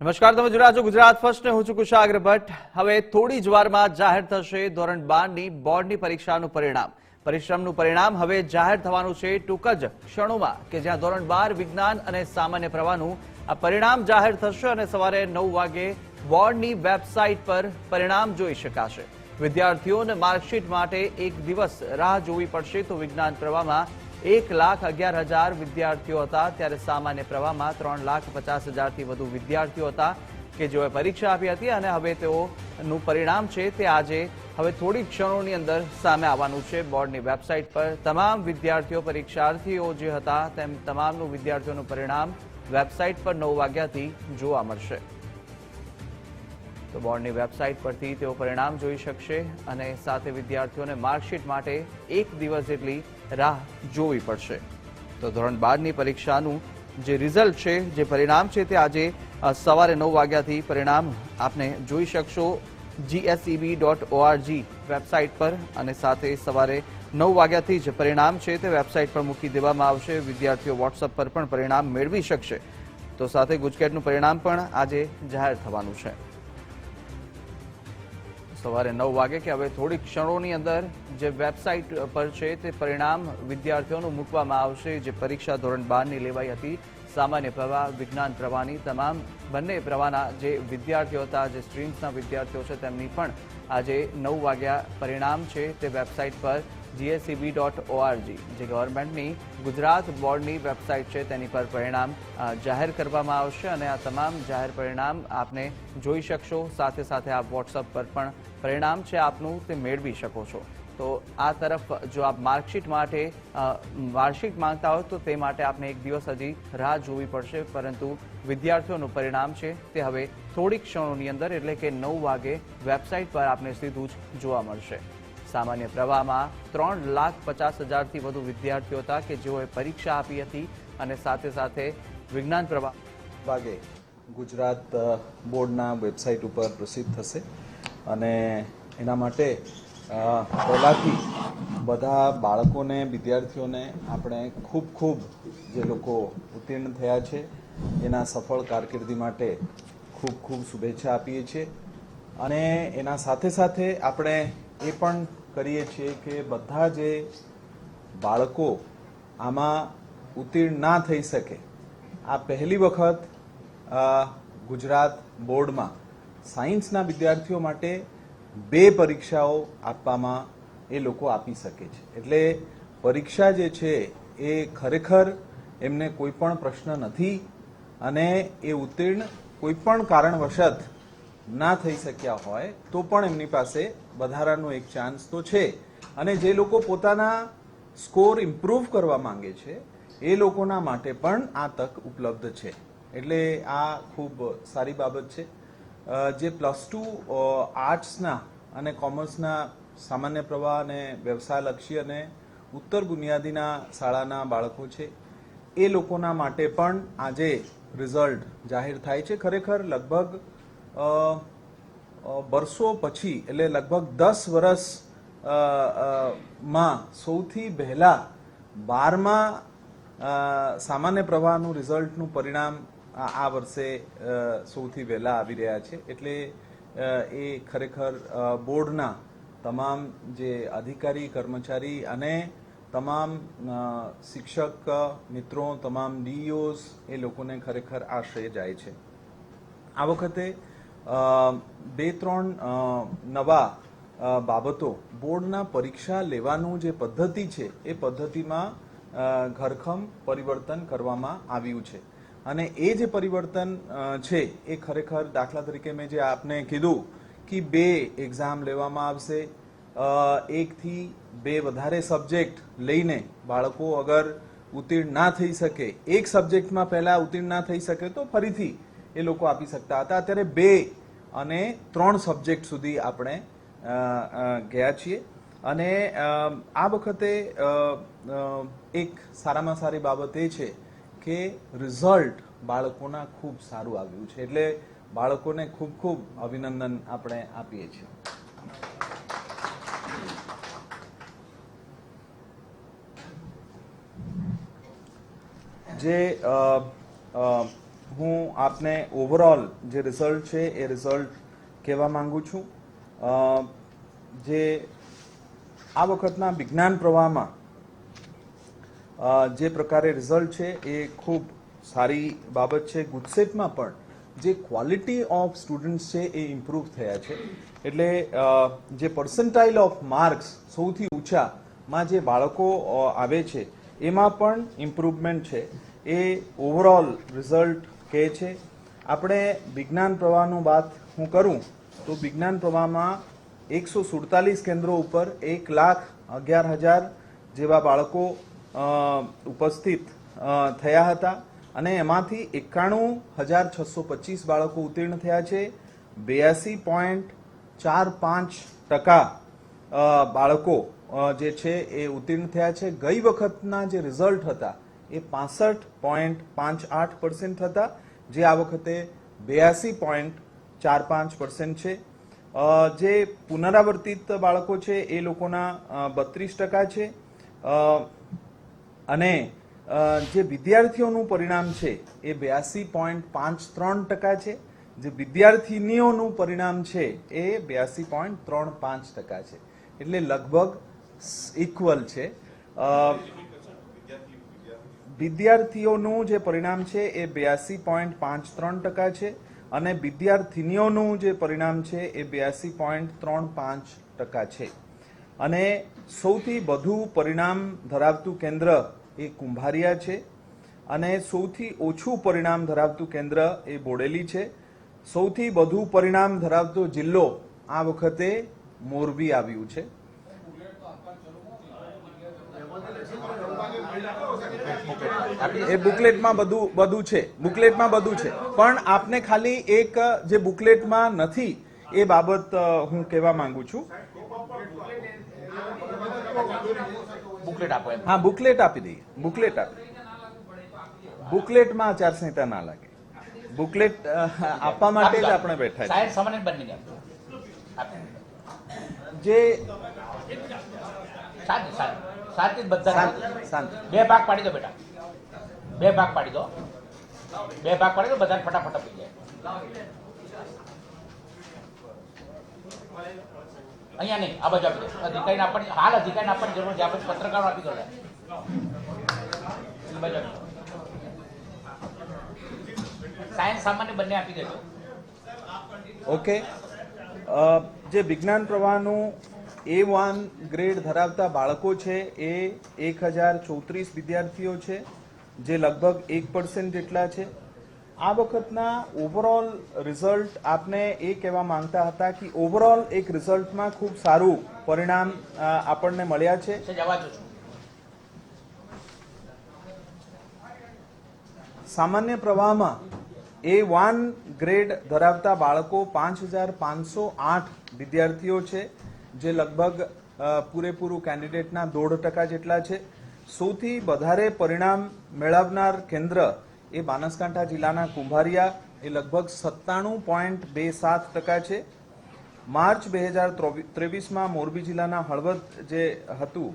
નમસ્કાર, તમે જોડા છો ગુજરાત ફર્સ્ટ ને હું છું કુશાગ્ર ભટ્ટ। હવે થોડી જ વારમાં જાહેર થશે ધોરણ 12 ની બોર્ડની પરીક્ષાનું પરિણામ। પરીક્ષાનું પરિણામ હવે જાહેર થવાનું છે ટૂંક જ ક્ષણોમાં, કે જ્યાં ધોરણ 12 વિજ્ઞાન અને સામાન્ય પ્રવાહનું આ પરિણામ જાહેર થશે અને સવારે 9 વાગે બોર્ડની વેબસાઇટ પર પરિણામ જોઈ શકાશે। વિદ્યાર્થીઓને માર્કશીટ માટે એક દિવસ રાહ જોવી પડશે। તો વિજ્ઞાન પ્રવાહમાં 1,11,000 વિદ્યાર્થીઓ હતા, ત્યારે સામાન્ય પ્રવાહમાં 3,50,000થી વધુ વિદ્યાર્થીઓ હતા કે જેઓએ પરીક્ષા આપી હતી અને હવે તેઓનું પરિણામ છે તે આજે હવે થોડી ક્ષણોની અંદર સામે આવવાનું છે। બોર્ડની વેબસાઇટ પર તમામ વિદ્યાર્થીઓ પરીક્ષાર્થીઓ જે હતા તેમ તમામનું વિદ્યાર્થીઓનું પરિણામ વેબસાઇટ પર 9 વાગ્યાથી જોવા મળશે। તો બોર્ડની વેબસાઇટ પરથી તેઓ પરિણામ જોઈ શકશે અને સાથે વિદ્યાર્થીઓને માર્કશીટ માટે એક દિવસ જેટલી રાહ જોવી પડશે। તો ધોરણ 12ની પરીક્ષાનું જે રિઝલ્ટ છે, જે પરિણામ છે, તે આજે સવારે 9 વાગ્યાથી પરિણામ આપને જોઈ શકશો GSEB.org વેબસાઇટ પર, અને સાથે સવારે 9 વાગ્યાથી જ પરિણામ છે તે વેબસાઇટ પર મૂકી દેવામાં આવશે। વિદ્યાર્થીઓ વોટ્સઅપ પર પણ પરિણામ મેળવી શકશે। તો સાથે ગુજકેટનું પરિણામ પણ આજે જાહેર થવાનું છે સવારે 9 વાગે, કે હવે થોડી ક્ષણોની અંદર જે વેબસાઇટ પર છે તે પરિણામ વિદ્યાર્થીઓનું મૂકવામાં આવશે। જે પરીક્ષા ધોરણ 12ની લેવાઈ હતી, સામાન્ય પ્રવાહ, વિજ્ઞાન પ્રવાહની, તમામ બંને પ્રવાહના જે વિદ્યાર્થીઓ હતા, જે સ્ટ્રીમ્સના વિદ્યાર્થીઓ છે, તેમની પણ આજે 9 વાગ્યા પરિણામ છે તે વેબસાઇટ પર GSEB.org, જે ગવર્મેન્ટની ગુજરાત બોર્ડની વેબસાઇટ છે, તેની પર પરિણામ જાહેર કરવામાં આવશે અને આ તમામ જાહેર પરિણામ આપને જોઈ શકશો। સાથે સાથે આપ વોટ્સઅપ પર પણ પરિણામ છે આપનું તે મેળવી શકો છો। તો આ તરફ જો આપ માર્કશીટ માંગતા હો તો તે માટે આપને એક દિવસ હજી રાહ જોવી પડશે, પરંતુ વિદ્યાર્થીઓનું પરિણામ છે તે હવે થોડી ક્ષણોની અંદર, એટલે કે 9 વાગે વેબસાઇટ પર આપને સીધું જ જોવા મળશે। સામાન્ય પ્રવાહમાં 3,50,000થી વધુ વિદ્યાર્થીઓ હતા કે જેઓએ પરીક્ષા આપી હતી અને સાથે સાથે વિજ્ઞાન પ્રવાહ વાગે ગુજરાત બોર્ડના વેબસાઇટ ઉપર પ્રસિદ્ધ થશે અને એના માટે પહેલાંથી બધા બાળકોને, વિદ્યાર્થીઓને આપણે ખૂબ જે લોકો ઉત્તીર્ણ થયા છે એના સફળ કારકિર્દી માટે ખૂબ શુભેચ્છા આપીએ છીએ। અને એના સાથે સાથે આપણે એ પણ કરીએ છીએ કે બધા જે બાળકો આમાં ઉત્તીર્ણ ના થઈ શકે, આ પહેલી વખત ગુજરાત બોર્ડમાં સાયન્સના વિદ્યાર્થીઓ માટે 2 પરીક્ષાઓ આપવામાં એ લોકો આપી શકે છે। એટલે પરીક્ષા જે છે એ ખરેખર એમને કોઈ પણ પ્રશ્ન નથી અને એ ઉત્તીર્ણ કોઈ પણ કારણવશત ના થઈ શક્યા હોય તો પણ એમની પાસે વધારાનો એક ચાન્સ તો છે। અને જે લોકો પોતાના સ્કોર ઇમ્પ્રૂવ કરવા માંગે છે એ લોકોના માટે પણ આ તક ઉપલબ્ધ છે। એટલે આ ખૂબ સારી બાબત છે। જે +2 આર્ટ્સના અને કોમર્સના સામાન્ય પ્રવાહ અને વ્યવસાયલક્ષી અને ઉત્તર બુનિયાદીના શાળાના બાળકો છે એ લોકોના માટે પણ આજે રિઝલ્ટ જાહેર થાય છે। ખરેખર લગભગ વર્ષો પછી, એટલે લગભગ 10 વર્ષ માં સૌથી પહેલા 12મા સામાન્ય પ્રવાહનું રિઝલ્ટનું પરિણામ આ વર્ષે સૌથી વહેલા આવી રહ્યા છે। એટલે એ ખરેખર બોર્ડના તમામ જે અધિકારી, કર્મચારી અને તમામ શિક્ષક મિત્રો, તમામ DEOs, એ લોકોને ખરેખર આ શ્રેય જાય છે। આ વખતે 2-3 નવા બાબતો, બોર્ડના પરીક્ષા લેવાનું જે પદ્ધતિ છે એ પદ્ધતિમાં ઘરખમ પરિવર્તન કરવામાં આવ્યું છે અને એ જે પરિવર્તન છે એ ખરેખર, દાખલા તરીકે મેં જે આપને કીધું કે 2 એક્ઝામ લેવામાં આવશે। 1 થી 2 વધારે સબ્જેક્ટ લઈને બાળકો અગર ઉત્તીર્ણ ના થઈ શકે, એક સબ્જેક્ટમાં પહેલા ઉત્તીર્ણ ના થઈ શકે તો ફરીથી એ લોકો આપી શકતા હતા। અત્યારે 2 અને 3 સબ્જેક્ટ સુધી આપણે ગયા છીએ અને આ વખતે એક સારામાં સારી બાબત એ છે કે રિઝલ્ટ બાળકોના ખૂબ સારું આવ્યું છે। એટલે બાળકોને ખૂબ અભિનંદન આપણે આપીએ છીએ। જે હું આપને ઓવરઓલ જે રિઝલ્ટ છે એ રિઝલ્ટ કહેવા માંગુ છું. જે આ વખતના વિજ્ઞાન પ્રવાહમાં જે પ્રકારે રિઝલ્ટ છે એ ખૂબ સારી બાબત છે. ગુજસેટમાં પણ જે ક્વોલિટી ઓફ સ્ટુડન્ટ્સ છે એ ઇમ્પ્રૂવ થયા છે. એટલે જે પર્સન્ટાઇલ ઓફ માર્ક્સ સૌથી ઊંચામાં જે બાળકો આવે છે એમાં પણ ઇમ્પ્રુવમેન્ટ છે. એ ઓવરઓલ રિઝલ્ટ કહે છે. આપણે વિજ્ઞાન પ્રવાહનું વાત હું કરું તો વિજ્ઞાન પ્રવાહમાં 147 કેન્દ્રો ઉપર 1,11,000 જેવા બાળકો ઉપસ્થિત થયા હતા અને એમાંથી 91,625 બાળકો ઉત્તીર્ણ થયા છે. 82.45% બાળકો જે છે એ ઉત્તીર્ણ થયા છે. ગઈ વખતના જે રિઝલ્ટ હતા એ 65.58% હતા, જે આ વખતે 82.45% છે. જે પુનરાવર્તિત બાળકો છે એ લોકોના 32% છે. અને જે વિદ્યાર્થીઓનું પરિણામ છે એ 82.53% છે. જે વિદ્યાર્થીનીઓનું પરિણામ છે એ 82.35% છે. એટલે લગભગ ઇક્વલ છે. વિદ્યાર્થીઓનું જે પરિણામ છે એ 82.53% છે અને વિદ્યાર્થીનીઓનું જે પરિણામ છે એ 82.35% છે. અને સૌથી વધુ પરિણામ ધરાવતું કેન્દ્ર એ કુંભારિયા છે અને સૌથી ઓછું પરિણામ ધરાવતું કેન્દ્ર એ બોડેલી છે. સૌથી વધુ પરિણામ ધરાવતો જિલ્લો આ વખતે મોરબી આવ્યું છે. એ બુકલેટમાં બધું છે, બુકલેટમાં બધું છે, પણ આપને ખાલી એક જે બુકલેટમાં નથી એ બાબત હું કહેવા માંગુ છું. બુકલેટ આપો એમ. હા, બુકલેટ આપી દઈએ. બુકલેટમાં આચારસંહિતા ના લાગે. બુકલેટ આપવા માટે જ આપણે બેઠા છીએ. સાહેબ સામાન્ય બંને જે શાંતિ બધા શાંતિ. બે ભાગ પાડી દો બેટા, બે ભાગ પાડી દો, બે ભાગ પાડી દો, બધા ફટાફટ આપી જાય. અહીંયા નહીં, આ બાજુ આપી દો. અધિકારીને આપવાની હાલ અધિકારીને આપવાની જરૂર છે. આપણે પત્રકારો આપી દો. બાજુ આપી દો. સાયન્સ સામાન્ય બંને આપી દેજો. ઓકે. જે વિજ્ઞાન પ્રવાહનું A1 ગ્રેડ ધરાવતા બાળકો છે એ 1,034 વિદ્યાર્થીઓ છે, જે લગભગ 1% જેટલા છે. આ વખતના ઓવરઓલ રિઝલ્ટ આપને એ કહેવા માંગતા હતા કે ઓવરઓલ એક રિઝલ્ટમાં ખૂબ સારું પરિણામ આપણને મળ્યા છે. જવા દો છું. સામાન્ય પ્રવાહમાં A1 ગ્રેડ ધરાવતા બાળકો 5,508 વિદ્યાર્થીઓ છે, જે લગભગ પૂરેપૂરું કેન્ડિડેટના 1.5% જેટલા છે. સૌથી વધારે પરિણામ મેળવનાર કેન્દ્ર એ બનાસકાંઠા જિલ્લાના કુંભારિયા, એ લગભગ 97.27% છે. માર્ચ 2023માં મોરબી જિલ્લાના હળવદ જે હતું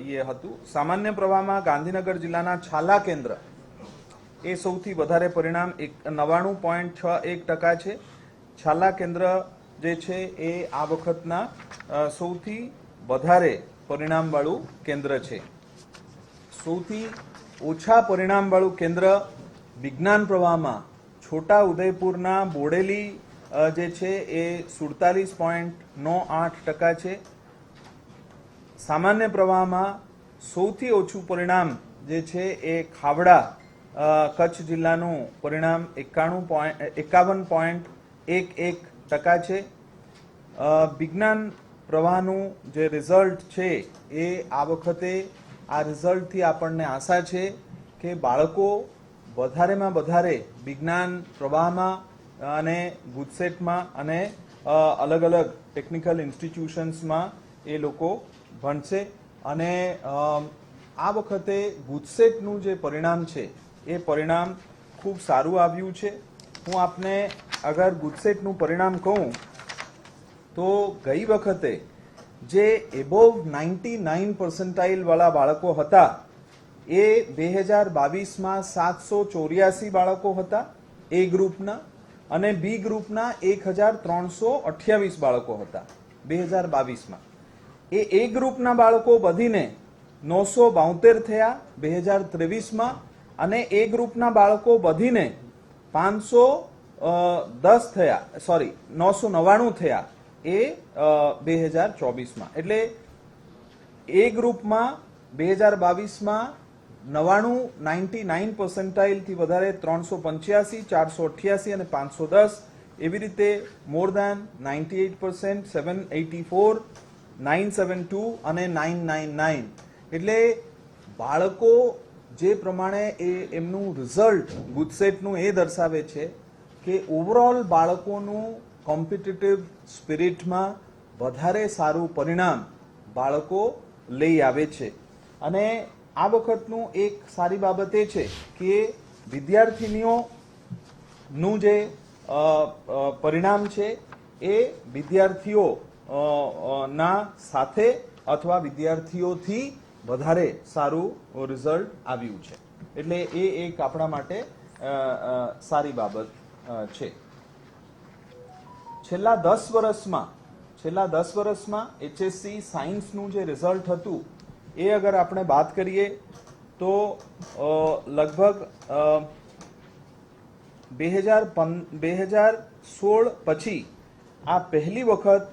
એ હતું. સામાન્ય પ્રવાહમાં ગાંધીનગર જિલ્લાના છાલા કેન્દ્ર એ સૌથી વધારે પરિણામ 99.61% છે. છાલા કેન્દ્ર જે છે એ આ વખતના સૌથી વધારે પરિણામવાળું કેન્દ્ર છે. સૌથી ઓછા પરિણામવાળું કેન્દ્ર વિજ્ઞાન પ્રવાહમાં છોટા ઉદયપુરના બોડેલી જે છે એ 47.98% છે. સામાન્ય પ્રવાહમાં સૌથી ઓછું પરિણામ જે છે એ ખાવડા કચ્છ જિલ્લાનું પરિણામ 51.11% છે. વિજ્ઞાન પ્રવાહનું જે રિઝલ્ટ છે એ આ વખતે આ રિઝલ્ટથી આપણને આશા છે કે બાળકો વધારેમાં વધારે વિજ્ઞાન પ્રવાહમાં અને ગુજસેટમાં અને અલગ અલગ ટેકનિકલ ઇન્સ્ટિટ્યુશન્સમાં એ લોકો ભણશે. અને આ વખતે ગુજસેટનું જે પરિણામ છે એ પરિણામ ખૂબ સારું આવ્યું છે. હું આપને અગર ગુજસેટનું પરિણામ કહું તો ગઈ વખતે જે એબોવ 99 પર્સન્ટાઇલ વાળા બાળકો હતા એ 2022માં 784 બાળકો હતા એ ગ્રુપના, અને બી ગ્રુપના 1328 બાળકો હતા 2022માં. એ ગ્રુપના બાળકો વધીને 972 થયા 2023માં, અને એ ગ્રુપના બાળકો વધીને 510 થયા, 999 થયા એ 2024માં. એટલે એ ગ્રુપમાં 2022માં 99 પર્સન્ટાઇલથી વધારે 385, 488 અને 510, એવી રીતે મોર દેન 98%, 784, 972 અને 999. એટલે બાળકો જે પ્રમાણે એમનું રિઝલ્ટ ગુજસેટનું એ દર્શાવે છે કે ઓવરઓલ બાળકોનું કોમ્પિટિટિવ સ્પિરિટમાં વધારે સારું પરિણામ બાળકો લઈ આવે છે. અને આ વખતનું એક સારી બાબત એ છે કે વિદ્યાર્થીનીઓનું જે પરિણામ છે એ વિદ્યાર્થીઓ ના સાથે અથવા વિદ્યાર્થીઓથી વધારે સારું રિઝલ્ટ આવ્યું છે. એટલે એ એક આપણા માટે સારી બાબત છે. છેલ્લા 10 વર્ષમાં HSC સાયન્સનું જે રિઝલ્ટ હતું એ અગર આપણે વાત કરીએ તો લગભગ 2016 પછી આ પહેલી વખત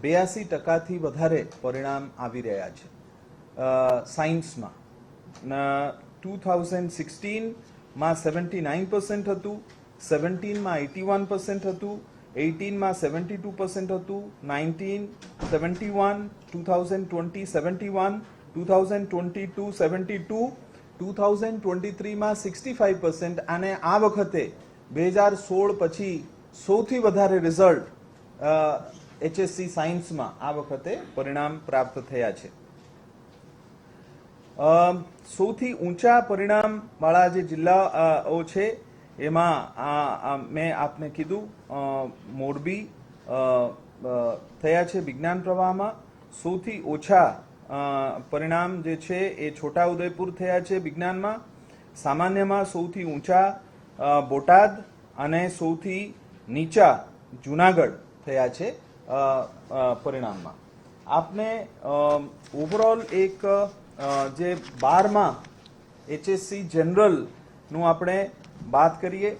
82%થી વધારે પરિણામ આવી રહ્યા છે સાયન્સમાં. 2016માં 79% હતું, 17માં 81% હતું, 18માં 72% હતું, 19 71, 2020 71, 2022 72, 2023માં 65%, અને આ વખતે 2016 પછી સૌથી વધારે રિઝલ્ટ HSC સાયન્સમાં આ વખતે પરિણામ પ્રાપ્ત થયા છે. સૌથી ઊંચા પરિણામ વાળા જે જિલ્લાઓ છે એમાં મેં આપને કીધું મોરબી થયા છે વિજ્ઞાન પ્રવાહમાં. સૌથી ઓછા પરિણામ જે છે એ છોટાઉદેપુર થયા છે વિજ્ઞાનમાં. સામાન્યમાં સૌથી ઊંચા બોટાદ અને સૌથી નીચા જુનાગઢ થયા છે પરિણામમાં. આપને ઓવરઓલ એક જે 12માં HSC જનરલનું આપણે વાત કરીએ.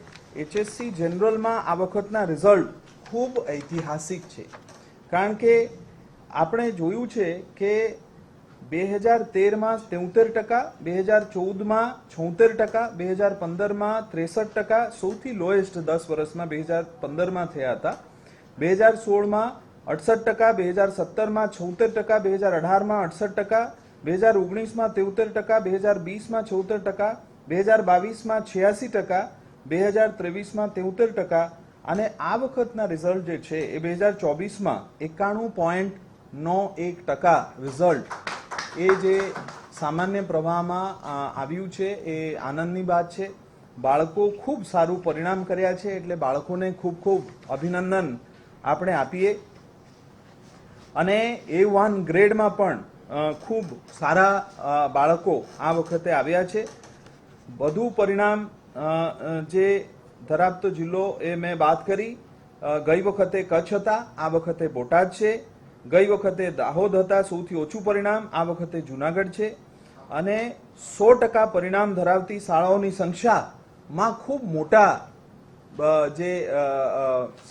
HSC જનરલમાં આ વખતના રિઝલ્ટ ખૂબ ઐતિહાસિક છે, કારણ કે આપણે જોયું છે કે 2013માં 73%, 2014માં 76%, 2015માં 63%, સૌથી લોએસ્ટ 10 વર્ષમાં 2015માં થયા હતા, 2016માં 68%, 2017માં 76%, 2018માં 68%, 2019માં 73%, 2020માં 74%, 2022માં 86%, 2023માં 73%, અને આ વખતના રિઝલ્ટ જે છે એ 2024માં 91.91% રિઝલ્ટ એ જે સામાન્ય પ્રવાહમાં આવ્યું છે એ આનંદની વાત છે. બાળકો ખૂબ સારું પરિણામ કર્યા છે, એટલે બાળકોને ખૂબ ખૂબ અભિનંદન આપણે આપીએ. અને A1 ગ્રેડમાં પણ ખૂબ સારા બાળકો આ વખતે આવ્યા છે. વધુ પરિણામ જે ધરાવતો જિલ્લો એ મેં વાત કરી. ગઈ વખતે કચ્છ હતા, આ વખતે બોટાદ છે. ગઈ વખતે દાહોદ હતા સૌથી ઓછું પરિણામ, આ વખતે જુનાગઢ છે. અને 100% પરિણામ ધરાવતી શાળાઓની સંખ્યામાં ખૂબ મોટા જે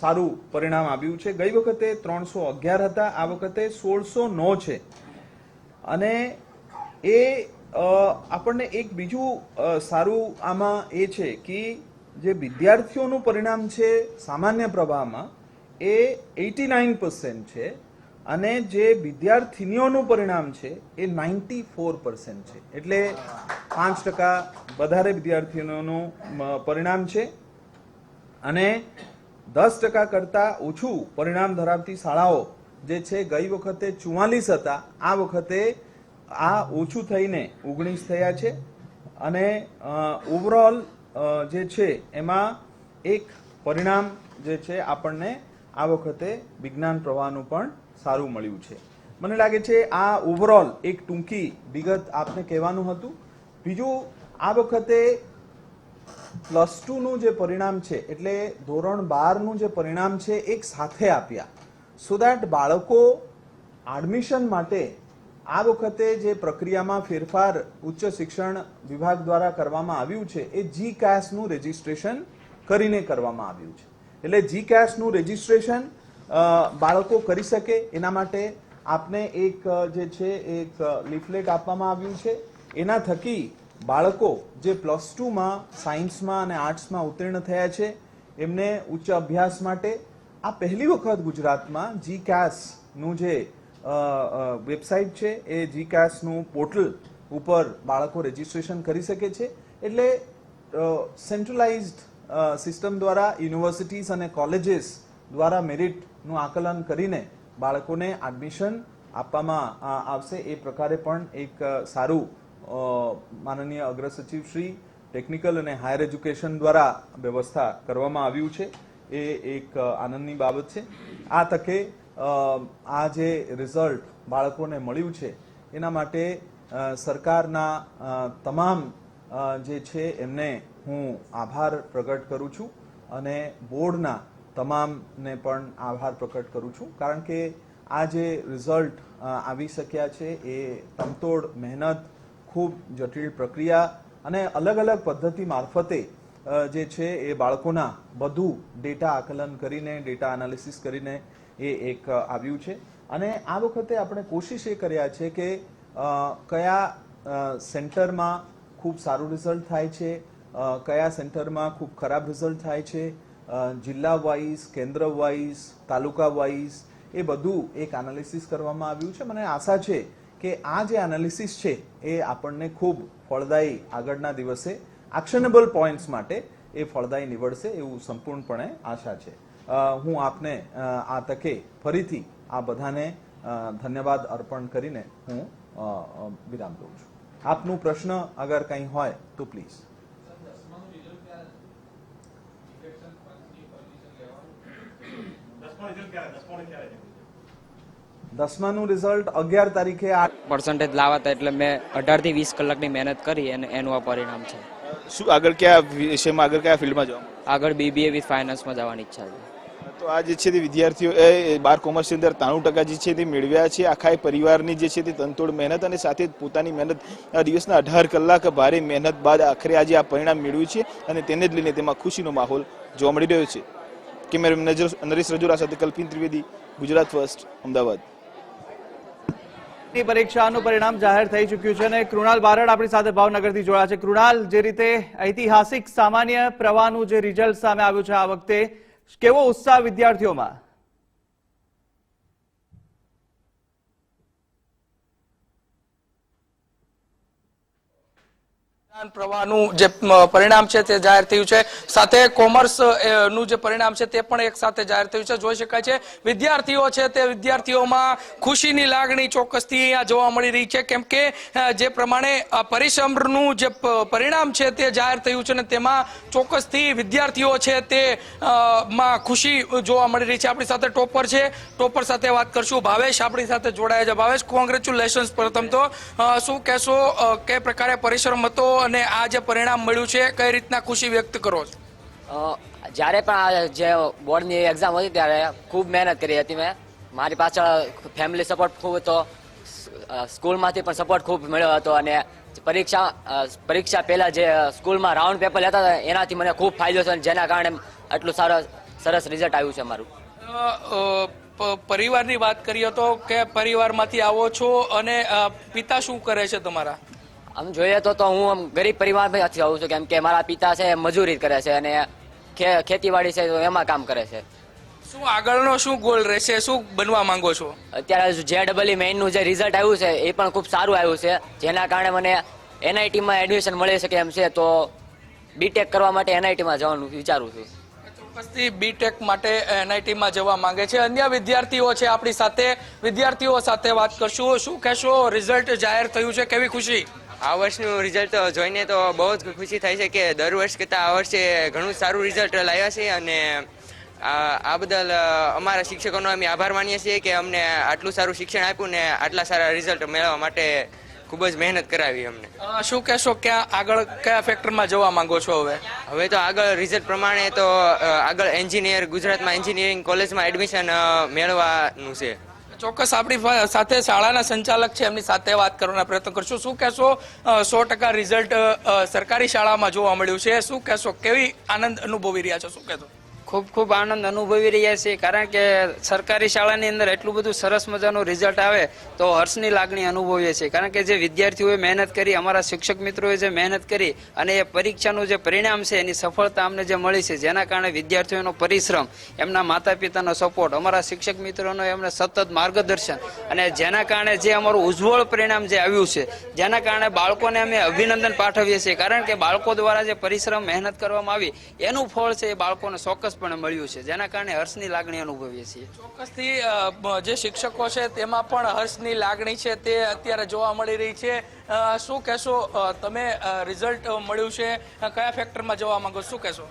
સારું પરિણામ આવ્યું છે. ગઈ વખતે 311 હતા, આ વખતે 1609 છે. અને એ આપણને એક બીજું સારું આમાં એ છે કે જે વિદ્યાર્થીઓનું પરિણામ છે સામાન્ય પ્રવાહમાં એ 89% છે, અને જે વિદ્યાર્થીનીઓનું પરિણામ છે એ 94% છે. એટલે 5% વધારે વિદ્યાર્થીઓનું પરિણામ છે. અને 10% કરતાં ઓછું પરિણામ ધરાવતી શાળાઓ જે છે ગઈ વખતે 44 હતા, આ વખતે આ ઓછું થઈને 19 થયા છે. અને ઓવરઓલ જે છે એમાં એક પરિણામ જે છે આપણને આ વખતે વિજ્ઞાન પ્રવાહનું પણ સારું મળ્યું છે. મને લાગે છે આ ઓવરઓલ એક ટૂંકી વિગત આપને કહેવાનું હતું. બીજું, આ વખતે +2 જે પરિણામ છે એટલે ધોરણ 12 જે પરિણામ છે એક સાથે આપ્યા, સો દેટ બાળકો એડમિશન માટે આ વખતે જે પ્રક્રિયામાં ફેરફાર ઉચ્ચ શિક્ષણ વિભાગ દ્વારા કરવામાં આવ્યું છે એ GCAS નું રજીસ્ટ્રેશન કરીને કરવામાં આવ્યું છે. એટલે GCAS નું રજીસ્ટ્રેશન બાળકો કરી શકે એના માટે આપને એક જે છે એક લીફલેટ આપવામાં આવ્યું છે. એના થકી બાળકો જે +2માં સાયન્સમાં અને આર્ટ્સમાં ઉત્તીર્ણ થયા છે એમને ઉચ્ચ અભ્યાસ માટે આ પહેલી વખત ગુજરાતમાં GCAS નું જે વેબસાઇટ છે એ GCAS નું પોર્ટલ ઉપર બાળકો રજીસ્ટ્રેશન કરી શકે છે. એટલે સેન્ટ્રલાઇઝ્ડ સિસ્ટમ દ્વારા યુનિવર્સિટીઝ અને કોલેજીસ દ્વારા મેરિટનું આકલન કરીને બાળકોને એડમિશન આપવામાં આવશે. એ પ્રકારે પણ એક સારું માનનીય અગ્ર સચિવ શ્રી ટેકનિકલ અને હાયર એજ્યુકેશન દ્વારા વ્યવસ્થા કરવામાં આવ્યું છે. એ એક આનંદની બાબત છે. આ તકે આ જે રિઝલ્ટ બાળકોને મળ્યું છે એના માટે સરકારના તમામ જે છે એમને હું આભાર પ્રગટ કરું છું અને બોર્ડના તમામને પણ આભાર પ્રગટ કરું છું. કારણ કે આ જે રિઝલ્ટ આવી શક્યા છે એ તમતોડ મહેનત, ખૂબ જટિલ પ્રક્રિયા અને અલગ અલગ પદ્ધતિ મારફતે જે છે એ બાળકોના બધું ડેટા આકલન કરીને, ડેટા એનાલિસિસ કરીને એ એક આવ્યું છે. અને આ વખતે આપણે કોશિશ એ કર્યા છે કે કયા સેન્ટરમાં ખૂબ સારું રિઝલ્ટ થાય છે, કયા સેન્ટરમાં ખૂબ ખરાબ રિઝલ્ટ થાય છે, જિલ્લા વાઇઝ, કેન્દ્ર વાઇઝ, તાલુકા વાઇઝ, એ બધું એક એનાલિસિસ કરવામાં આવ્યું છે. મને આશા છે કે આ જે એનાલિસિસ છે એ આપણને ખૂબ ફળદાયી આગળના દિવસે એક્શનેબલ પોઈન્ટ્સ માટે એ ફળદાયી નીવડશે એવું સંપૂર્ણપણે આશા છે. હું આપને આ તકે ફરીથી આ બધાને ધન્યવાદ અર્પણ કરીને હું વિરામ દઉં છું. આપનું પ્રશ્ન અગર કંઈ હોય તો પ્લીઝ. 10માનું રિઝલ્ટ 11 તારીખે 8% લાવ્યા હતા, એટલે મેં 18 થી 20 કલાકની મહેનત કરી અને એનું આ પરિણામ છે. શું આગળ કયા વિષયમાં, આગળ કયા ફિલ્ડમાં જવા? આગળ BBA વિથ ફાઇનાન્સમાં જવાની ઈચ્છા છે. તો આ જે છે તે વિદ્યાર્થીઓ 12 કોમર્સની અંદર 93% જે છે તે મેળવ્યા છે. આખા પરિવારની જે છે તે તનતોડ મહેનત અને સાથે પોતાની મહેનત દિવસના 18 કલાક ભારે મહેનત બાદ આખરે આજે આ પરિણામ મેળવ્યું છે અને તેને જ લઈને તેમાં ખુશીનો માહોલ જોવા મળી રહ્યો છે. કેમેરામેન નરેશ રજોરા સાથે કલ્પિન ત્રિવેદી, ગુજરાત ફર્સ્ટ, અમદાવાદ. પરીક્ષાનું પરિણામ જાહેર થઈ ચૂક્યું છે અને કૃણાલ બારડ આપણી સાથે ભાવનગરથી જોડાયા છે. કૃણાલ, જે રીતે ઐતિહાસિક સામાન્ય પ્રવાહનું જે રિઝલ્ટ સામે આવ્યું છે આ વખતે, કેવો ઉત્સાહ વિદ્યાર્થીઓમાં? પ્રવાહનું જે પરિણામ છે તે જાહેર થયું છે, સાથે કોમર્સ નું જે પરિણામ છે તે પણ એક સાથે જાહેર થયું છે. જોઈ શકાય છે વિદ્યાર્થીઓ છે તે વિદ્યાર્થીઓમાં ખુશીની લાગણી ચોક્કસથી અહીંયા જોવા મળી રહી છે, કેમ કે જે પ્રમાણે પરિશ્રમનું જે પરિણામ છે તે જાહેર થયું છે ને તેમાં ચોક્કસથી વિદ્યાર્થીઓ છે તે માં ખુશી જોવા મળી રહી છે. આપણી સાથે ટોપર છે, ટોપર સાથે વાત કરશું. ભાવેશ આપણી સાથે જોડાયા છે. ભાવેશ, કોંગ્રેચ્યુલેશન્સ. પ્રથમ તો શું કહેશો, કઈ પ્રકારે પરિશ્રમ હતો અને આ જે પરિણામ મળ્યું છે કઈ રીતના ખુશી વ્યક્ત કરો છો? જ્યારે પણ આ જે બોર્ડની એક્ઝામ હતી ત્યારે ખૂબ મહેનત કરી હતી મેં. મારી પાછળ ફેમિલી સપોર્ટ ખૂબ હતો, સ્કૂલમાંથી પણ સપોર્ટ ખૂબ મળ્યો હતો અને પરીક્ષા પહેલા જે સ્કૂલમાં રાઉન્ડ પેપર લેતા હતા એનાથી મને ખૂબ ફાયદો થયો, જેના કારણે આટલું સરસ રિઝલ્ટ આવ્યું છે મારું. પરિવારની વાત કરીએ તો કે પરિવારમાંથી આવો છો અને પિતા શું કરે છે તમારા? આમ જોઈએ તો હું આમ ગરીબ પરિવારમાંથી આવું છું, કેમ કે મારા પિતા છે મજૂરી કરે છે અને ખેતીવાડી છે તો એમાં કામ કરે છે. શું આગળનો શું ગોલ રહેશે, શું બનવા માંગો છો? અત્યારે JEE મેઇનનું જે રિઝલ્ટ આવ્યું છે એ પણ ખૂબ સારું આવ્યું છે, જેના કારણે મને NITમાં એડમિશન મળી શકે એમ છે, તો BTech કરવા માટે NITમાં જવાનું વિચારું છું. ચોક્કસથી BTech માટે NITમાં જવા માંગે છે. અન્ય વિદ્યાર્થીઓ છે આપણી સાથે, વિદ્યાર્થીઓ સાથે વાત કરશું. શું કહેશો, રિઝલ્ટ જાહેર થયું છે, કેવી ખુશી? આ વર્ષનું રિઝલ્ટ જોઈને તો બહુ જ ખુશી થાય છે કે દર વર્ષ કરતાં આ વર્ષે ઘણું સારું રિઝલ્ટ લાવ્યા છે અને આ બદલ અમારા શિક્ષકોનો અમે આભાર માનીએ છીએ કે અમને આટલું સારું શિક્ષણ આપ્યું ને આટલા સારા રિઝલ્ટ મેળવવા માટે ખૂબ જ મહેનત કરાવી અમને. શું કહેશો, ક્યાં આગળ કયા ફેક્ટરમાં જવા માંગો છો હવે? હવે તો આગળ રિઝલ્ટ પ્રમાણે તો આગળ ગુજરાતમાં એન્જિનિયરિંગ કોલેજમાં એડમિશન મેળવવાનું છે. ચોક્કસ આપણી સાથે શાળાના સંચાલક છે, એમની સાથે વાત કરવાના પ્રયત્ન કરશું. શું કહેશો, 100% રિઝલ્ટ સરકારી શાળામાં જોવા મળ્યું છે, શું કહેશો, કેવી આનંદ અનુભવી રહ્યા છો, શું કહેશો? ખૂબ ખૂબ આનંદ અનુભવી રહ્યા છીએ, કારણ કે સરકારી શાળાની અંદર એટલું બધું સરસ મજાનું રિઝલ્ટ આવે તો હર્ષની લાગણી અનુભવીએ છીએ. કારણ કે જે વિદ્યાર્થીઓએ મહેનત કરી, અમારા શિક્ષક મિત્રોએ જે મહેનત કરી અને એ પરીક્ષાનું જે પરિણામ છે એની સફળતા અમને જે મળી છે, જેના કારણે વિદ્યાર્થીઓનો પરિશ્રમ, એમના માતા પિતાનો સપોર્ટ, અમારા શિક્ષક મિત્રોનો એમને સતત માર્ગદર્શન અને જેના કારણે જે અમારું ઉજ્જવળ પરિણામ જે આવ્યું છે, જેના કારણે બાળકોને અમે અભિનંદન પાઠવીએ છીએ. કારણ કે બાળકો દ્વારા જે પરિશ્રમ મહેનત કરવામાં આવી એનું ફળ છે એ બાળકોને ચોક્કસ પણ મળ્યું છે, જેના કારણે હર્ષની લાગણી અનુભવીએ છીએ. ચોક્કસથી જે શિક્ષકો છે તેમાં પણ હર્ષની લાગણી છે તે અત્યારે જોવા મળી રહી છે. શું કહેશો, તમે રિઝલ્ટ મળ્યું છે, કયા ફેક્ટરમાં જવા માંગો, શું કહેશો?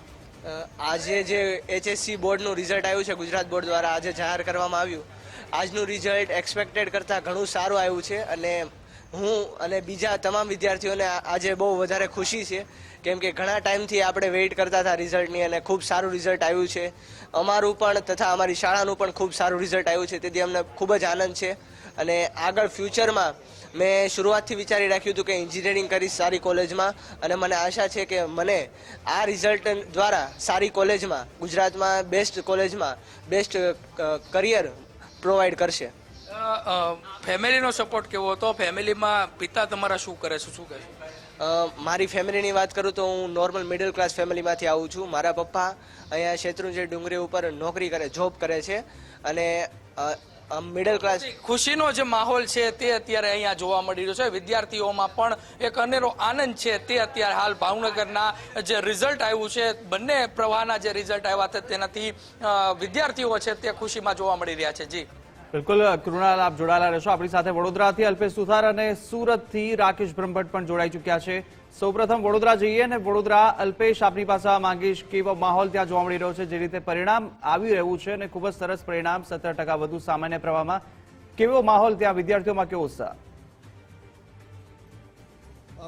આજે જે HSC બોર્ડનું રિઝલ્ટ આવ્યું છે, ગુજરાત બોર્ડ દ્વારા આજે જાહેર કરવામાં આવ્યું, આજનું રિઝલ્ટ એક્સપેક્ટેડ કરતાં ઘણું સારું આવ્યું છે અને હું અને બીજા તમામ વિદ્યાર્થીઓને આજે બહુ વધારે ખુશી છે, કેમ કે ઘણા ટાઈમથી આપણે વેઇટ કરતા હતા રિઝલ્ટની અને ખૂબ સારું રિઝલ્ટ આવ્યું છે. અમારું પણ તથા અમારી શાળાનું પણ ખૂબ સારું રિઝલ્ટ આવ્યું છે, તેથી અમને ખૂબ જ આનંદ છે. અને આગળ ફ્યુચરમાં મેં શરૂઆતથી વિચારી રાખ્યું હતું કે એન્જિનિયરિંગ કરીશ સારી કોલેજમાં, અને મને આશા છે કે મને આ રિઝલ્ટ દ્વારા સારી કોલેજમાં, ગુજરાતમાં બેસ્ટ કોલેજમાં બેસ્ટ કરિયર પ્રોવાઈડ કરશે. ફેમિલીનો સપોર્ટ કેવો હતો? ફેમિલીમાં પિતા તમારા શું કરે છે, શું કહે છે? મારી ફેમિલીની વાત કરું તો હું નોર્મલ મિડલ ક્લાસ ફેમિલીમાંથી આવું છું. મારા પપ્પા અહીંયા શેત્રુંજય ડુંગરી ઉપર નોકરી કરે, જોબ કરે છે અને મિડલ ક્લાસ. ખુશીનો જે માહોલ છે તે અત્યારે અહીંયા જોવા મળી રહ્યો છે. વિદ્યાર્થીઓમાં પણ એક અનેરો આનંદ છે તે અત્યારે હાલ ભાવનગરના જે રિઝલ્ટ આવ્યું છે, બંને પ્રવાહના જે રિઝલ્ટ આવ્યા છે તેનાથી વિદ્યાર્થીઓ છે તે ખુશીમાં જોવા મળી રહ્યા છે. જી બિલકુલ કૃણાલ, આપ જોડાયેલા રહેશો આપણી સાથે. વડોદરાથી અલ્પેશ સુથાર અને સુરતથી રાકેશ બ્રહ્મભટ્ટ પણ જોડાઈ ચૂક્યા છે. સૌપ્રથમ વડોદરા જઈએ અને વડોદરા, અલ્પેશ, આપની પાસે માંગીશ કેવો માહોલ ત્યાં જોવા મળી રહ્યો છે, જે રીતે પરિણામ આવી રહ્યું છે અને ખૂબ જ સરસ પરિણામ, 17% વધુ સામાન્ય પ્રવાહમાં, કેવો માહોલ ત્યાં, વિદ્યાર્થીઓમાં કેવો ઉત્સાહ?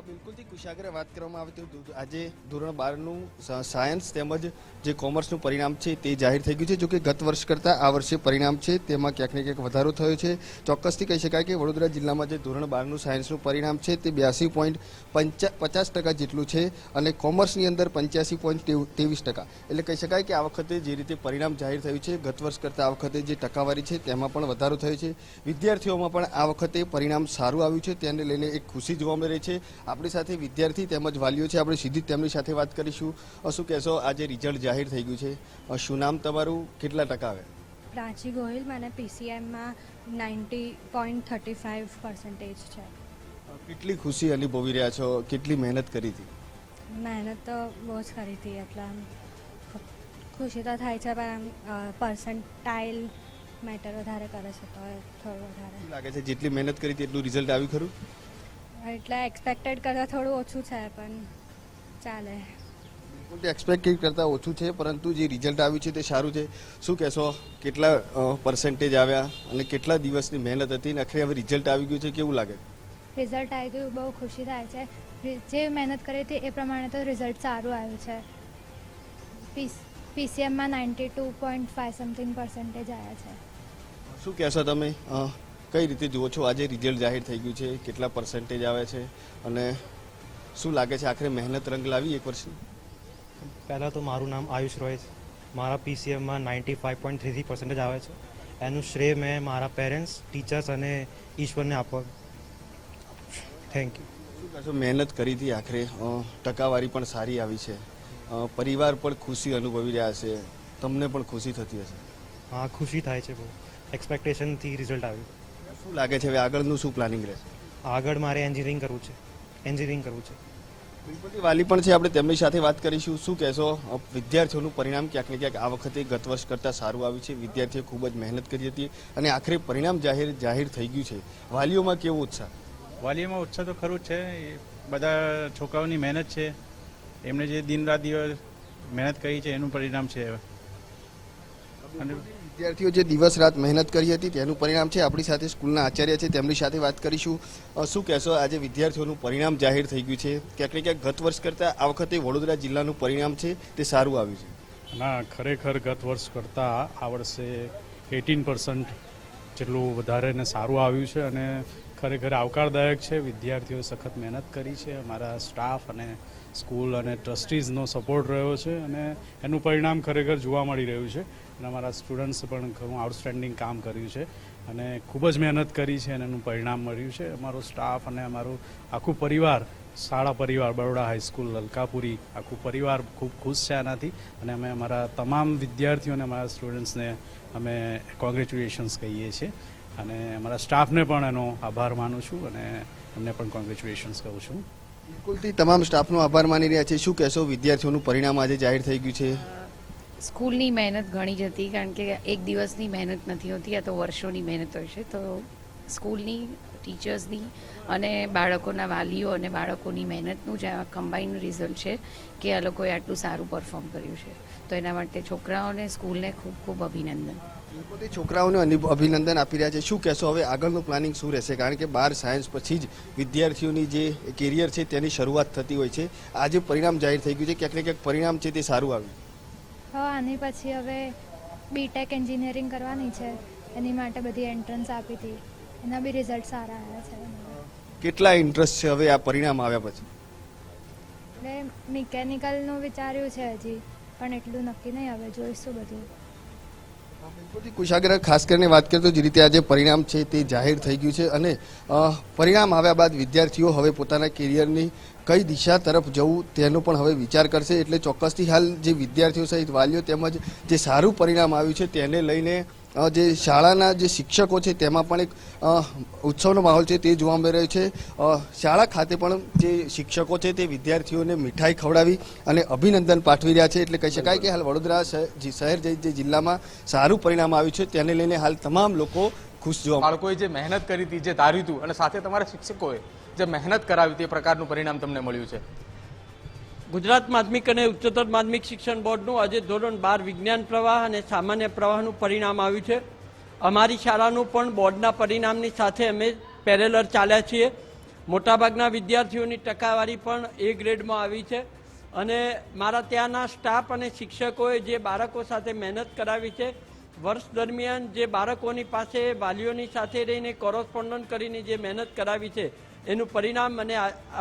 બિલકુલથી કુશાગ્ર વાત કરવામાં આવે તો આજે ધોરણ 12નું સાયન્સ તેમજ જે કોમર્સનું પરિણામ છે તે જાહેર થઈ ગયું છે. જો કે ગત વર્ષ કરતાં આ વર્ષે પરિણામ છે તેમાં ક્યાંક ને ક્યાંક વધારો થયો છે. ચોક્કસથી કહી શકાય કે વડોદરા જિલ્લામાં જે ધોરણ 12નું સાયન્સનું પરિણામ છે તે 82.50% જેટલું છે અને કોમર્સની અંદર 85.23%. એટલે કહી શકાય કે આ વખતે જે રીતે પરિણામ જાહેર થયું છે, ગત વર્ષ કરતાં આ વખતે જે ટકાવારી છે તેમાં પણ વધારો થયો છે. વિદ્યાર્થીઓમાં પણ આ વખતે પરિણામ સારું આવ્યું છે, તેને લઈને એક ખુશી જોવા મળી રહી છે. આપણી સાથે વિદ્યાર્થી તેમજ વાલીઓ છે, આપણે સીધી તેમની સાથે વાત કરીશું. શું કહેશો, આજે રિઝલ્ટ જાહેર થઈ ગયું છે, શું નામ તમારું, કેટલા ટકા આવે? પ્રાચી ગોહિલ, મને PCMમાં 90.35% છે. કેટલી ખુશી અનુભવી રહ્યા છો, કેટલી મહેનત કરી હતી? મહેનત તો બહુ જ કરી હતી, એટલે ખુશી તો થાય છે, પણ પર્સન્ટાઇલ મેટર વધારે કરે છે તો થોડું વધારે લાગે છે. જેટલી મહેનત કરી તેટલું રિઝલ્ટ આવ્યું ખરું? એટલે એક્સપેક્ટેડ કરતાં થોડું ઓછું છે, પણ ચાલે. બિલકુલ એક્સપેક્ટેડ કરતાં ઓછું છે, પરંતુ જે રિઝલ્ટ આવ્યું છે તે સારું છે. શું કહેશો, કેટલા પર્સન્ટેજ આવ્યા અને કેટલા દિવસની મહેનત હતી અને આખરે હવે રિઝલ્ટ આવી ગયું છે, કેવું લાગે? રિઝલ્ટ આવી ગયું, બહુ ખુશી થાય છે. જે મહેનત કરી હતી એ પ્રમાણે તો રિઝલ્ટ સારું આવ્યું છે. PCMમાં 92.5% આવ્યા છે. શું કહેશો તમે, કઈ રીતે જુઓ છો આજે રિઝલ્ટ જાહેર થઈ ગયું છે, કેટલા પર્સન્ટેજ આવે છે અને શું લાગે છે આખરે મહેનત રંગ લાવી એક વર્ષની? પહેલાં તો મારું નામ આયુષ રોય છે. મારા PCMમાં 95.33% આવે છે. એનું શ્રેય મેં મારા પેરેન્ટ્સ, ટીચર્સ અને ઈશ્વરને આપવા. Thank you. શું કહેશો, મહેનત કરી હતી, આખરે ટકાવારી પણ સારી આવી છે, પરિવાર પણ ખુશી અનુભવી રહ્યા છે, તમને પણ ખુશી થતી હશે? હા, ખુશી થાય છે બહુ. એક્સપેક્ટેશનથી રિઝલ્ટ આવ્યું. શું લાગે છે હવે આગળનું શું પ્લાનિંગ રહેશે? આગળ મારે એન્જિનિયરિંગ કરવું છે. બિલકુલ વાલી પણ છે, આપણે તેમની સાથે વાત કરીશું. શું કહેશો, વિદ્યાર્થીઓનું પરિણામ ક્યાંક ને ક્યાંક આ વખતે ગત વર્ષ કરતાં સારું આવ્યું છે, વિદ્યાર્થીઓ ખૂબ જ મહેનત કરી હતી અને આખરે પરિણામ જાહેર થઈ ગયું છે. વાલીઓમાં કેવો ઉત્સાહ? વાલીઓમાં ઉત્સાહ તો ખરું જ છે. બધા છોકરાઓની મહેનત છે, એમને જે દિન રાત દિવસ મહેનત કરી છે એનું પરિણામ છે. અને વિદ્યાર્થીઓ જે દિવસ રાત મહેનત કરી હતી તેનું પરિણામ છે. આપણી સાથે સ્કૂલના આચાર્ય છે, તેમની સાથે વાત કરીશું. શું કહેશો, આજે વિદ્યાર્થીઓનું પરિણામ જાહેર થઈ ગયું છે, ક્યાંક ને ક્યાંક ગત વર્ષ કરતાં આ વખતે વડોદરા જિલ્લાનું પરિણામ છે તે સારું આવ્યું છે? ના, ખરેખર ગત વર્ષ કરતાં આ વર્ષે 18% જેટલું વધારે ને સારું આવ્યું છે અને ખરેખર આવકારદાયક છે. વિદ્યાર્થીઓએ સખત મહેનત કરી છે, અમારા સ્ટાફ અને સ્કૂલ અને ટ્રસ્ટીઝનો સપોર્ટ રહ્યો છે અને એનું પરિણામ ખરેખર જોવા મળી રહ્યું છે. અને અમારા સ્ટુડન્ટ્સે પણ ઘણું આઉટસ્ટેન્ડિંગ કામ કર્યું છે અને ખૂબ જ મહેનત કરી છે અને એનું પરિણામ મળ્યું છે. અમારો સ્ટાફ અને અમારું આખું પરિવાર, શાળા પરિવાર, બરોડા હાઈસ્કૂલ, લલકાપુરી, આખું પરિવાર ખૂબ ખુશ છે આનાથી અને અમે અમારા તમામ વિદ્યાર્થીઓ અને અમારા સ્ટુડન્ટ્સને અમે કોંગ્રેચ્યુલેશન્સ કહીએ છીએ અને અમારા સ્ટાફને પણ એનો આભાર માનું છું અને એમને પણ કોંગ્રેચ્યુલેશન્સ કહું છું. બિલકુલથી તમામ સ્ટાફનો આભાર માની રહ્યા છે. શું કહેશો, વિદ્યાર્થીઓનું પરિણામ આજે જાહેર થઈ ગયું છે? સ્કૂલની મહેનત ઘણી જ હતી, કારણ કે એક દિવસની મહેનત નથી હોતી, આ તો વર્ષોની મહેનત હોય છે. તો સ્કૂલની, ટીચર્સની અને બાળકોના વાલીઓ અને બાળકોની મહેનતનું જે કમ્બાઇન્ડ રિઝલ્ટ છે કે આ લોકોએ આટલું સારું પરફોર્મ કર્યું છે. તો એના માટે છોકરાઓને, સ્કૂલને ખૂબ ખૂબ અભિનંદન. બિલકુલ છોકરાઓને અભિનંદન આપી રહ્યા છે. શું કહેશો, હવે આગળનું પ્લાનિંગ શું રહેશે? કારણ કે 12 સાયન્સ પછી જ વિદ્યાર્થીઓની જે કેરિયર છે તેની શરૂઆત થતી હોય છે. આજે પરિણામ જાહેર થઈ ગયું છે, ક્યાંક ને ક્યાંક પરિણામ છે તે સારું આવ્યું. આની પછી હવે બીટેક એન્જિનિયરિંગ કરવાની છે, એની માટે બધી એન્ટ્રન્સ આપી હતી, એના બી રિઝલ્ટ સારા આવ્યા છે. કેટલા ઇન્ટરેસ્ટ છે હવે આ પરિણામ આવ્યા પછી? એટલે મિકેનિકલનું વિચાર્યું છે હજી, પણ એટલું નક્કી નહીં, હવે જોઈશું બધું. કુશાગ્ર, ખાસ કરીને વાત કરીએ તો જે રીતે આજે પરિણામ છે તે જાહેર થઈ ગયું છે અને પરિણામ આવ્યા બાદ વિદ્યાર્થીઓ હવે પોતાના કેરિયરની કઈ દિશા તરફ જવું તેનો પણ હવે વિચાર કરશે. એટલે ચોક્કસથી હાલ જે વિદ્યાર્થીઓ સહિત વાલીઓ તેમજ જે સારું પરિણામ આવ્યું છે તેને લઈને જે શાળાના જે શિક્ષકો છે તેમાં પણ એક ઉત્સવનો માહોલ છે તે જોવા મળી રહ્યો છે. શાળા ખાતે પણ જે શિક્ષકો છે તે વિદ્યાર્થીઓને મીઠાઈ ખવડાવી અને અભિનંદન પાઠવી રહ્યા છે. એટલે કહી શકાય કે હાલ વડોદરા શહેર જે જિલ્લામાં સારું પરિણામ આવ્યું છે તેને લઈને હાલ તમામ લોકો ખુશ જોવા. બાળકોએ જે મહેનત કરી હતી, જે ધાર્યું હતું અને સાથે તમારા શિક્ષકોએ જે મહેનત કરાવી તે પ્રકારનું પરિણામ તમને મળ્યું છે. ગુજરાત માધ્યમિક અને ઉચ્ચતર માધ્યમિક શિક્ષણ બોર્ડનું આજે ધોરણ 12 વિજ્ઞાન પ્રવાહ અને સામાન્ય પ્રવાહનું પરિણામ આવ્યું છે. અમારી શાળાનું પણ બોર્ડના પરિણામની સાથે અમે પેરેલર ચાલ્યા છીએ. મોટાભાગના વિદ્યાર્થીઓની ટકાવારી પણ A ગ્રેડમાં આવી છે અને મારા ત્યાંના સ્ટાફ અને શિક્ષકોએ જે બાળકો સાથે મહેનત કરાવી છે, વર્ષ દરમિયાન જે બાળકોની પાસે વાલીઓની સાથે રહીને કોરસ્પોન્ડન્ટ કરીને જે મહેનત કરાવી છે એનું પરિણામ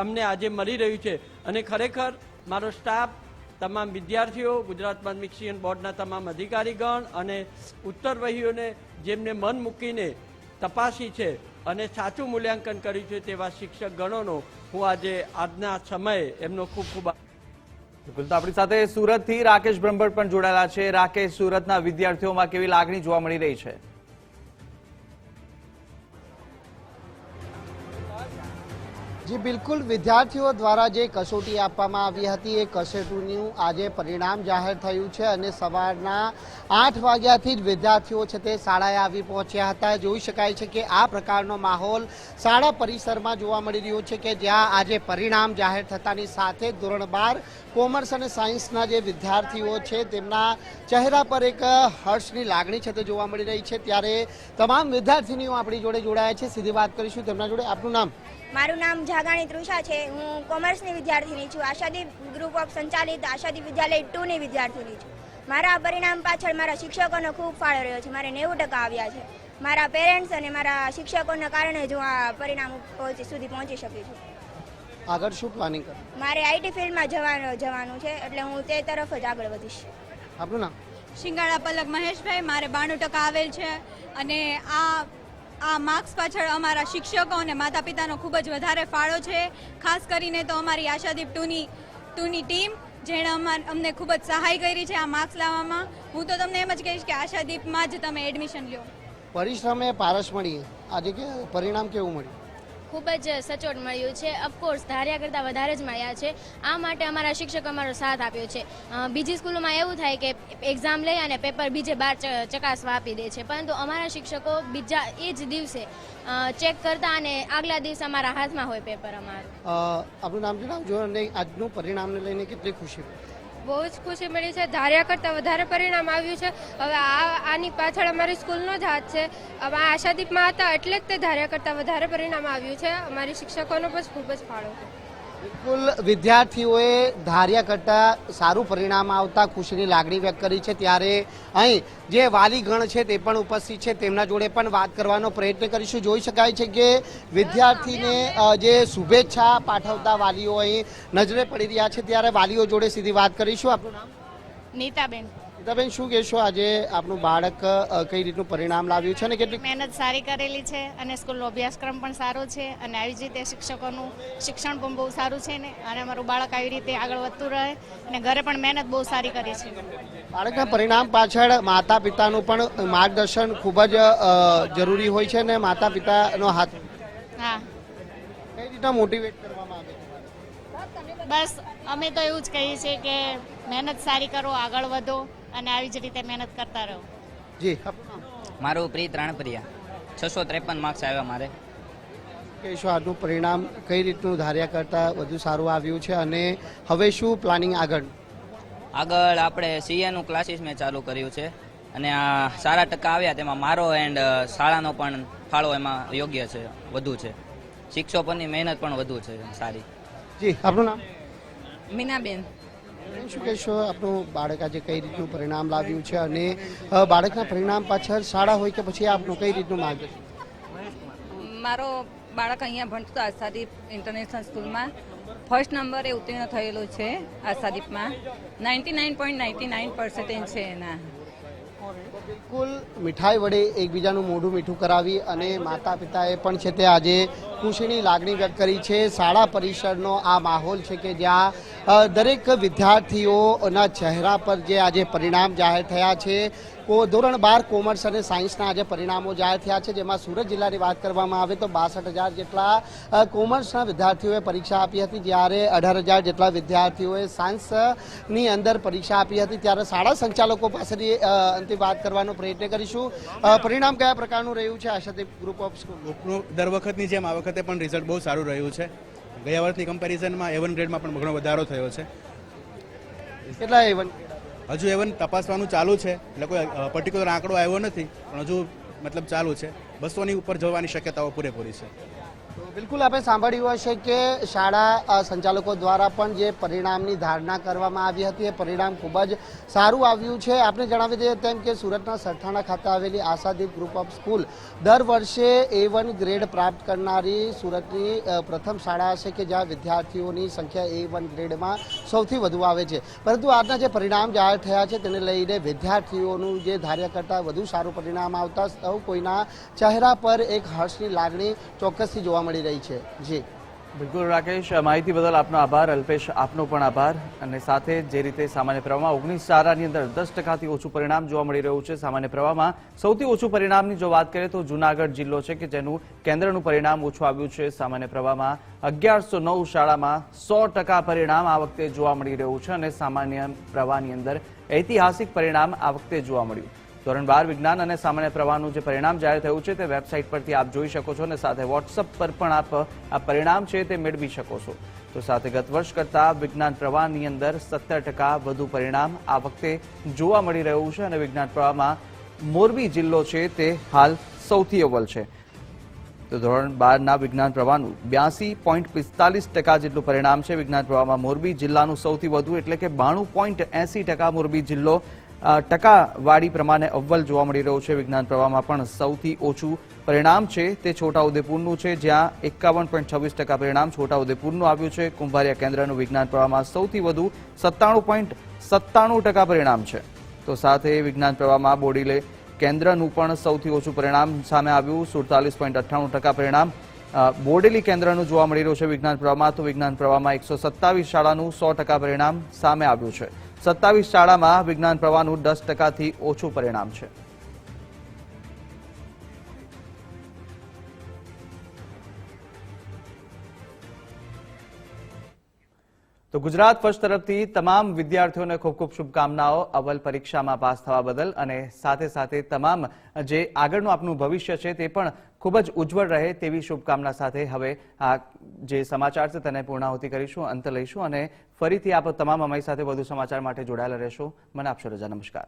અમને આજે મળી રહ્યું છે. અને ખરેખર મારો સ્ટાફ, તમામ વિદ્યાર્થીઓ, ગુજરાત માધ્યમિક શિક્ષણ બોર્ડના તમામ અધિકારીગણ અને ઉત્તરવહીઓને જેમને મન મૂકીને તપાસી છે અને સાચું મૂલ્યાંકન કર્યું છે તેવા શિક્ષક ગણોનો હું આજે આજના સમયે એમનો ખૂબ ખૂબ બિલકુલ. તો આપણી સાથે સુરતથી રાકેશ બ્રહ્મભટ્ટ પણ જોડાયેલા છે. રાકેશ, સુરતના વિદ્યાર્થીઓમાં કેવી લાગણી જોવા મળી રહી છે? જી બિલકુલ, વિદ્યાર્થીઓ દ્વારા જે કસોટી આપવામાં આવી હતી એ કસોટીનું આજે પરિણામ જાહેર થયું છે અને સવારના 8 વાગ્યાથી જ વિદ્યાર્થીઓ છે તે શાળાએ આવી પહોંચ્યા હતા. જોઈ શકાય છે કે આ પ્રકારનો માહોલ શાળા પરિસરમાં જોવા મળી રહ્યો છે કે જ્યાં આજે પરિણામ જાહેર થતાની સાથે ધોરણ 12 કોમર્સ અને સાયન્સના જે વિદ્યાર્થીઓ છે તેમના ચહેરા પર એક હર્ષની લાગણી છે તે જોવા મળી રહી છે. ત્યારે તમામ વિદ્યાર્થીનીઓ આપણી જોડે જોડાયા છે, સીધી વાત કરીશું તેમના જોડે. આપનું નામ? મારું નામ જાગાણી તૃષા છે. હું કોમર્સની વિદ્યાર્થીની છું. આશાદીપ ગ્રુપ ઓફ સંચાલિત આશાદીપ વિદ્યાલય 2ની વિદ્યાર્થીની છું. મારા પરિણામ પાછળ મારા શિક્ષકોનો ખૂબ ફાળો રહ્યો છે. મારે 90% આવ્યા છે. મારા પેરેન્ટ્સ અને મારા શિક્ષકોના કારણે જ હું આ પરિણામ સુધી પહોંચી શકી છું. આગળ શું પ્લાનિંગ કરો? મારે આઈટી ફિલ્ડમાં જવાનું છે, એટલે હું તે તરફ જ આગળ વધીશ. આપનું નામ? શિંગાડા પલક મહેશભાઈ. મારે 92% આવેલ છે અને આ માર્ક્સ પાછળ અમારા શિક્ષકો અને માતા પિતાનો ખૂબ જ વધારે ફાળો છે. ખાસ કરીને તો અમારી આશાદીપ 2ની ટીમ, જેણે અમને ખૂબ જ સહાય કરી છે આ માર્ક્સ લાવવામાં. હું તો તમને એમ જ કહીશ કે આશાદીપમાં જ તમે એડમિશન લો. પરિશ્રમે પારસ મળી, આજે કે પરિણામ કેવું મળ્યું? ખૂબ જ સચોટ મળ્યું છે. ઓફકોર્સ ધાર્યા કરતાં વધારે જ મળ્યા છે. આ માટે અમારા શિક્ષકો અમારો સાથ આપ્યો છે. બીજી સ્કૂલોમાં એવું થાય કે એક્ઝામ લઈ અને પેપર બીજે 12 ચકાસવા આપી દે છે, પરંતુ અમારા શિક્ષકો બીજા એ જ દિવસે ચેક કરતા અને આગલા દિવસે અમારા હાથમાં હોય પેપર અમારું. આપણું નામ જણાવજો અને આજનું પરિણામને લઈને કેટલી ખુશી? બહુ જ ખુશી મળી છે. ધાર્યા કરતાં વધારે પરિણામ આવ્યું છે. હવે આની પાછળ અમારી સ્કૂલનો જ હાથ છે. અમે આશાદીપમાં હતા એટલે જ તે ધાર્યા કરતાં વધારે પરિણામ આવ્યું છે. અમારી શિક્ષકોનો પણ ખૂબ જ ફાળો છે. બિલકુલ વિદ્યાર્થીઓએ ધાર્યા કરતાં સારું પરિણામ આવતા ખુશીની લાગણી વ્યક્ત કરી છે. ત્યારે અહીં જે વાલીગણ છે તે પણ ઉપસ્થિત છે, તેમના જોડે પણ વાત કરવાનો પ્રયત્ન કરીશું. જોઈ શકાય છે કે વિદ્યાર્થીને જે શુભેચ્છા પાઠવતા વાલીઓ અહીં નજરે પડી રહ્યા છે. ત્યારે વાલીઓ જોડે સીધી વાત કરીશું. આપનું નામ? નીતાબેન. નીતાબેન, શું કહેશો, આજે આપનું બાળક કઈ રીતનું પરિણામ લાવ્યું છે અને કેટલી મહેનત સારી કરેલી છે અને સ્કૂલનો અભ્યાસક્રમ પણ સારો છે અને આવી જ રીતે શિક્ષકોનું શિક્ષણ પણ બહુ સારું છે ને અને અમારું બાળક આવી રીતે આગળ વધતું રહે અને ઘરે પણ મહેનત બહુ સારી કરી છે. બાળકના પરિણામ પાછળ માતા પિતાનું પણ માર્ગદર્શન ખૂબ જ જરૂરી હોય છે ને માતા પિતાનો હાથ હા. કઈ રીતના મોટિવેટ કરવામાં આવે? બસ અમે તો એવું જ કહીએ છીએ કે મહેનત સારી કરો, આગળ વધો અને આવી જ રીતે મહેનત કરતા રહો. જી, મારું પ્રીત રાણપરિયા, 653 માર્ક્સ આવ્યા મારે. કહીશું આજનું પરિણામ કઈ રીતનું ધાર્યા કરતાં વધુ સારું આવ્યું છે અને હવે શું પ્લાનિંગ આગળ? આગળ આપણે સીએનું ક્લાસીસ મેં ચાલુ કર્યું છે અને આ સારા ટકા આવ્યા તેમાં મારો એન્ડ શાળાનો પણ ફાળો એમાં યોગ્ય છે, વધુ છે. શિક્ષકોની મહેનત પણ વધુ છે સારી. જી, આપનું નામ? મીનાબેન. શું કહેશો, આપનું બાળક આજે કઈ રીતનું પરિણામ લાવ્યું છે અને બાળકના પરિણામ પાછળ શાળા હોય કે પછી આપનું કઈ રીતનું માર્ગદર્શન? મારો બાળક અહીંયા ભણતો આશાદીપ ઇન્ટરનેશનલ સ્કૂલમાં ફર્સ્ટ નંબરે ઉત્તીર્ણ થયેલો છે. આશાદીપમાં 99.99% છે એના. બિલકુલ મીઠાઈ વડે એકબીજાનું મોઢું મીઠું કરાવી અને માતા પિતાએ પણ છે તે આજે ખુશીની લાગણી વ્યક્ત કરી છે. શાળા પરિસરનો આ માહોલ છે કે જ્યાં દરેક વિદ્યાર્થીઓના ચહેરા પર જે આજે પરિણામ જાહેર થયા છે. ધોરણ 12 કોમર્સ અને સાયન્સના આજે પરિણામો જાહેર થયા છે, જેમાં સુરત જિલ્લાની વાત કરવામાં આવે તો 62,000 જેટલા કોમર્સના વિદ્યાર્થીઓએ પરીક્ષા આપી હતી, જ્યારે 18,000 જેટલા વિદ્યાર્થીઓએ સાયન્સની અંદર પરીક્ષા આપી હતી. ત્યારે શાળા સંચાલકો પાસેથી અંતિમ વાત કરવાનો પ્રયત્ન કરીશું. પરિણામ કયા પ્રકારનું રહ્યું છે આશાદીપ ગ્રુપ ઓફ સ્કૂલ? દર વખતની જેમ આ વખતે પણ રિઝલ્ટ બહુ સારું રહ્યું છે. ગયા વર્ષની કમ્પેરિઝનમાં A1 ગ્રેડમાં પણ ઘણો વધારો થયો છે. કેટલા A1? હજુ A1 તપાસવાનું ચાલુ છે, એટલે કોઈ પર્ટિક્યુલર આંકડો આવ્યો નથી, પણ હજુ મતલબ ચાલુ છે. 200ની ઉપર જવાની શક્યતાઓ પૂરેપૂરી છે. બિલકુલ આપણે સાંભળ્યું હશે કે શાળા સંચાલકો દ્વારા પણ જે પરિણામની ધારણા કરવામાં આવી હતી એ પરિણામ ખૂબ જ સારું આવ્યું છે. આપણે જણાવી દઈએ તેમ કે સુરતના સરથાણા ખાતે આવેલી આશાદીપ ગ્રુપ ઓફ સ્કૂલ દર વર્ષે A1 ગ્રેડ પ્રાપ્ત કરનારી સુરતની પ્રથમ શાળા હશે કે જ્યાં વિદ્યાર્થીઓની સંખ્યા A1 ગ્રેડમાં સૌથી વધુ આવે છે. પરંતુ આજના જે પરિણામ જાહેર થયા છે તેને લઈને વિદ્યાર્થીઓનું જે ધાર્યા કરતાં વધુ સારું પરિણામ આવતા સૌ કોઈના ચહેરા પર એક હર્ષની લાગણી ચોક્કસથી જોવા મળી રહી છે. જી બિલકુલ રાકેશ, માહિતી બદલ આપનો આભાર. અલ્પેશ, આપનો પણ આભાર. અને સાથે જે રીતે સામાન્ય પ્રવાહમાં 19 શાળાની અંદર 10%થી ઓછું પરિણામ જોવા મળી રહ્યું છે. સામાન્ય પ્રવાહમાં સૌથી ઓછું પરિણામની જો વાત કરીએ તો જૂનાગઢ જિલ્લો છે કે જેનું કેન્દ્રનું પરિણામ ઓછું આવ્યું છે. સામાન્ય પ્રવાહમાં 1109 શાળામાં 100% પરિણામ આ વખતે જોવા મળી રહ્યું છે અને સામાન્ય પ્રવાહની અંદર ઐતિહાસિક પરિણામ આ વખતે જોવા મળ્યું. ધોરણ 12 વિજ્ઞાન અને સામાન્ય પ્રવાહનું જે પરિણામ જાહેર થયું છે તે વેબસાઇટ પરથી આપ જોઈ શકો છો અને સાથે વોટ્સઅપ પર પણ આપ આ પરિણામ છે તે મેળવી શકો છો. તો સાથે ગત વર્ષ કરતાં વિજ્ઞાન પ્રવાહની અંદર 17% વધુ પરિણામ આ વખતે જોવા મળી રહ્યું છે અને વિજ્ઞાન પ્રવાહમાં મોરબી જિલ્લો છે તે હાલ સૌથી અવ્વલ છે. તો ધોરણ 12ના વિજ્ઞાન પ્રવાહનું 82.45% જેટલું પરિણામ છે. વિજ્ઞાન પ્રવાહમાં મોરબી જિલ્લાનું સૌથી વધુ એટલે કે 92.80% મોરબી જિલ્લો ટકાવાળી પ્રમાણે અવ્વલ જોવા મળી રહ્યું છે. વિજ્ઞાન પ્રવાહમાં પણ સૌથી ઓછું પરિણામ છે તે છોટાઉદેપુરનું છે, જ્યાં 51.26% પરિણામ છોટાઉદેપુરનું આવ્યું છે. કુંભારિયા કેન્દ્રનું વિજ્ઞાન પ્રવાહમાં સૌથી વધુ 97.97% પરિણામ છે. તો સાથે વિજ્ઞાન પ્રવાહમાં બોડીલે કેન્દ્રનું પણ સૌથી ઓછું પરિણામ સામે આવ્યું, 47.98% પરિણામ બોડેલી કેન્દ્રનું જોવા મળી રહ્યું છે. વિજ્ઞાન પ્રવાહમાં તો વિજ્ઞાન પ્રવાહમાં 127 શાળાનું 100% પરિણામ સામે આવ્યું છે. 27 શાળામાં વિજ્ઞાન પ્રવાહનું 10%થી ઓછું પરિણામ છે. તો ગુજરાત ફર્સ્ટ તરફથી તમામ વિદ્યાર્થીઓને ખૂબ ખૂબ શુભકામનાઓ અવ્વલ પરીક્ષામાં પાસ થવા બદલ અને સાથે સાથે તમામ જે આગળનું આપનું ભવિષ્ય છે તે પણ ખૂબ જ ઉજ્જવળ રહે તેવી શુભકામના સાથે હવે આ જે સમાચાર છે તેને પૂર્ણાહુતિ કરીશું, અંત લઈશું અને ફરીથી આપ તમામ અમારી સાથે વધુ સમાચાર માટે જોડાયેલા રહેશો. મને આપશો રજા. નમસ્કાર.